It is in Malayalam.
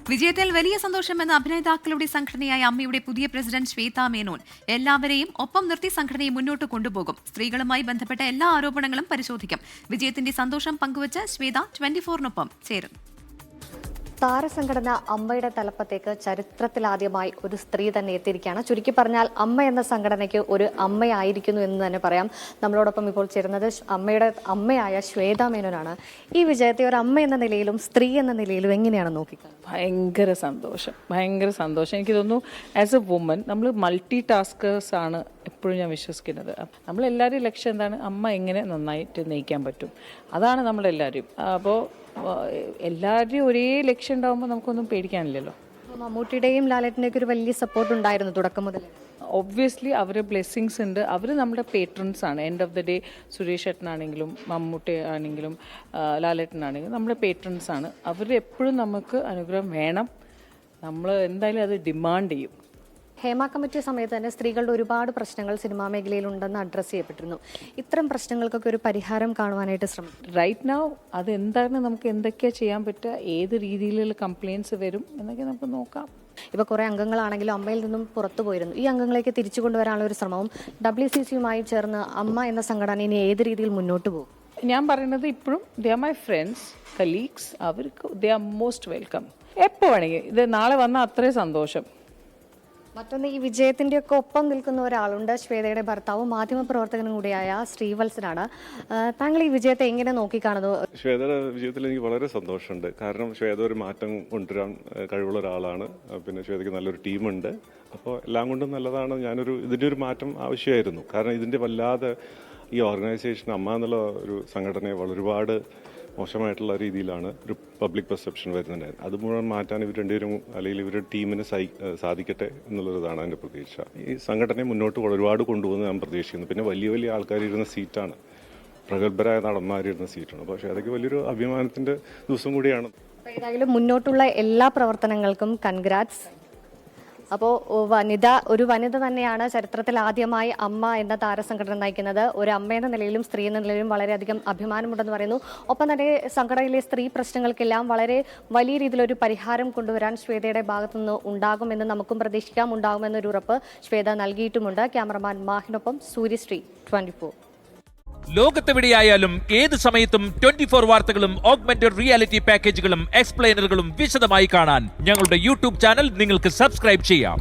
വിജയത്തിൽ വലിയ സന്തോഷമെന്ന അഭിനേതാക്കളുടെ സംഘടനയായ അമ്മയുടെ പുതിയ പ്രസിഡന്റ് ശ്വേത മേനോൻ എല്ലാവരെയും ഒപ്പം നിർത്തി സംഘടനയെ മുന്നോട്ട് കൊണ്ടുപോകും. സ്ത്രീകളുമായി ബന്ധപ്പെട്ട എല്ലാ ആരോപണങ്ങളും പരിശോധിക്കും. വിജയത്തിന്റെ സന്തോഷം പങ്കുവച്ച് ശ്വേത 24-നൊപ്പം ചേരും. താരസംഘടന അമ്മയുടെ തലപ്പത്തേക്ക് ചരിത്രത്തിലാദ്യമായി ഒരു സ്ത്രീ തന്നെ എത്തിയിരിക്കുകയാണ്. ചുരുക്കി പറഞ്ഞാൽ അമ്മ എന്ന സംഘടനയ്ക്ക് ഒരു അമ്മയായിരിക്കുന്നു എന്ന് തന്നെ പറയാം. നമ്മളോടൊപ്പം ഇപ്പോൾ ചേരുന്നത് അമ്മയുടെ അമ്മയായ ശ്വേത മേനോനാണ്. ഈ വിജയത്തെ ഒരു അമ്മ എന്ന നിലയിലും സ്ത്രീ എന്ന നിലയിലും എങ്ങനെയാണ് നോക്കിക്കാണുന്നത്? ഭയങ്കര സന്തോഷം. എനിക്ക് തോന്നുന്നു ആസ് എ വുമൻ നമ്മൾ മൾട്ടി ടാസ്കേഴ്സ് ആണ് എപ്പോഴും ഞാൻ വിശ്വസിക്കുന്നത്. നമ്മളെല്ലാവരും ലക്ഷ്യം എന്താണ്? അമ്മ എങ്ങനെ നന്നായിട്ട് നയിക്കാൻ പറ്റും, അതാണ് നമ്മളെല്ലാവരും. അപ്പോൾ എല്ലാവരുടെയും ഒരേ ലക്ഷ്യം ഉണ്ടാകുമ്പോൾ നമുക്കൊന്നും പേടിക്കാനില്ലല്ലോ. മമ്മൂട്ടിയുടെയും ലാലേട്ടൻ്റെയൊക്കെ ഒരു വലിയ സപ്പോർട്ട് ഉണ്ടായിരുന്നു തുടക്കം മുതൽ. ഒബ്വിയസ്ലി അവരുടെ ബ്ലെസ്സിങ്സ് ഉണ്ട്. അവർ നമ്മുടെ പേട്രൺസ് ആണ്. End of the day Suresh ഏട്ടനാണെങ്കിലും മമ്മൂട്ടി ആണെങ്കിലും ലാലേട്ടനാണെങ്കിലും നമ്മുടെ പേട്രൺസ് ആണ്. അവർ എപ്പോഴും നമുക്ക് അനുഗ്രഹം വേണം. നമ്മൾ എന്തായാലും അത് ഡിമാൻഡ് ചെയ്യും. ഹേമ കമ്മിറ്റി സമയത്ത് തന്നെ സ്ത്രീകളുടെ ഒരുപാട് പ്രശ്നങ്ങൾ സിനിമാ മേഖലയിൽ ഉണ്ടെന്ന് അഡ്രസ്സ് ചെയ്യപ്പെട്ടിരുന്നു. ഇത്തരം പ്രശ്നങ്ങൾക്കൊക്കെ ഒരു പരിഹാരം കാണുവാനായിട്ട് ശ്രമിക്കും. റൈറ്റ് നൗ അത് എന്താണ്, നമുക്ക് എന്തൊക്കെയാണ് ചെയ്യാൻ പറ്റുക, ഏത് രീതിയിലുള്ള കംപ്ലയിൻസ് വരും എന്നൊക്കെ നമുക്ക് നോക്കാം. ഇപ്പോൾ കുറേ അംഗങ്ങളാണെങ്കിലും അമ്മയിൽ നിന്നും പുറത്തു പോയിരുന്നു. ഈ അംഗങ്ങളേക്ക് തിരിച്ചു കൊണ്ടുവരാനുള്ള ഒരു ശ്രമവും WCCയുമായി ചേർന്ന് അമ്മ എന്ന സംഘടന ഇനി ഏത് രീതിയിൽ മുന്നോട്ട് പോകും? ഞാൻ പറയുന്നത് ഇപ്പോഴും they are my friends, colleagues. അവർക്ക് ദേ ആർ മോസ്റ്റ് വെൽക്കം. എപ്പോൾ വേണമെങ്കിൽ ഇത് നാളെ വന്നാൽ അത്രയും സന്തോഷം. മറ്റൊന്ന്, ഈ വിജയത്തിൻ്റെയൊക്കെ ഒപ്പം നിൽക്കുന്ന ഒരാളുണ്ട്. ശ്വേതയുടെ ഭർത്താവും മാധ്യമപ്രവർത്തകനും കൂടിയായ ശ്രീവത്സനാണ്. താങ്കൾ ഈ വിജയത്തെ എങ്ങനെ നോക്കിക്കാണുന്നു? ശ്വേതയുടെ വിജയത്തിൽ എനിക്ക് വളരെ സന്തോഷമുണ്ട്. കാരണം ശ്വേത ഒരു മാറ്റം കൊണ്ടുവരാൻ കഴിവുള്ള ഒരാളാണ്. പിന്നെ ശ്വേതയ്ക്ക് നല്ലൊരു ടീമുണ്ട്. അപ്പോൾ എല്ലാം കൊണ്ടും നല്ലതാണ്. ഇതിൻ്റെ ഒരു മാറ്റം ആവശ്യമായിരുന്നു. കാരണം ഇതിൻ്റെ വല്ലാതെ ഈ ഓർഗനൈസേഷൻ അമ്മ എന്നുള്ള ഒരു സംഘടനയെ ഒരുപാട് മോശമായിട്ടുള്ള രീതിയിലാണ് ഒരു പബ്ലിക് പെർസെപ്ഷൻ വരുന്നുണ്ടായിരുന്നു. അത് മുഴുവൻ മാറ്റാൻ ഇവർ രണ്ടുപേരും അല്ലെങ്കിൽ ഇവരുടെ ടീമിന് സാധിക്കട്ടെ എന്നുള്ളതാണ് എൻ്റെ പ്രതീക്ഷ. ഈ സംഘടനയെ മുന്നോട്ട് ഒരുപാട് കൊണ്ടുപോകുന്നത് ഞാൻ പ്രതീക്ഷിക്കുന്നു. പിന്നെ വലിയ വലിയ ആൾക്കാരിരുന്ന സീറ്റാണ്, പ്രഗത്ഭരായ നടന്മാരിരുന്ന സീറ്റാണ്. പക്ഷേ അതൊക്കെ വലിയൊരു അഭിമാനത്തിൻ്റെ ദിവസം കൂടിയാണ്. ഏതായാലും മുന്നോട്ടുള്ള എല്ലാ പ്രവർത്തനങ്ങൾക്കും കൺഗ്രാറ്റ്സ്. അപ്പോൾ ഒരു വനിത തന്നെയാണ് ചരിത്രത്തിൽ ആദ്യമായി അമ്മ എന്ന താരസംഘടന നയിക്കുന്നത്. ഒരു അമ്മ എന്ന നിലയിലും സ്ത്രീ എന്ന നിലയിലും വളരെയധികം അഭിമാനമുണ്ടെന്ന് പറയുന്നു. ഒപ്പം തന്നെ സംഘടനയിലെ സ്ത്രീ പ്രശ്നങ്ങൾക്കെല്ലാം വളരെ വലിയ രീതിയിലൊരു പരിഹാരം കൊണ്ടുവരാൻ ശ്വേതയുടെ ഭാഗത്തുനിന്ന് ഉണ്ടാകുമെന്ന് നമുക്കും പ്രതീക്ഷിക്കാം. ഉണ്ടാകുമെന്നൊരു ഉറപ്പ് ശ്വേത നൽകിയിട്ടുമുണ്ട്. ക്യാമറമാൻ മാഹിനൊപ്പം സൂര്യശ്രീ, 24. ലോകത്തെവിടെയായാലും ഏത് സമയത്തും 24 വാർത്തകളും ഓഗ്മെന്റഡ് റിയാലിറ്റി പാക്കേജുകളും എക്സ്പ്ലെയിനറുകളും വിശദമായി കാണാൻ ഞങ്ങളുടെ YouTube ചാനൽ നിങ്ങൾക്ക് സബ്സ്ക്രൈബ് ചെയ്യാം.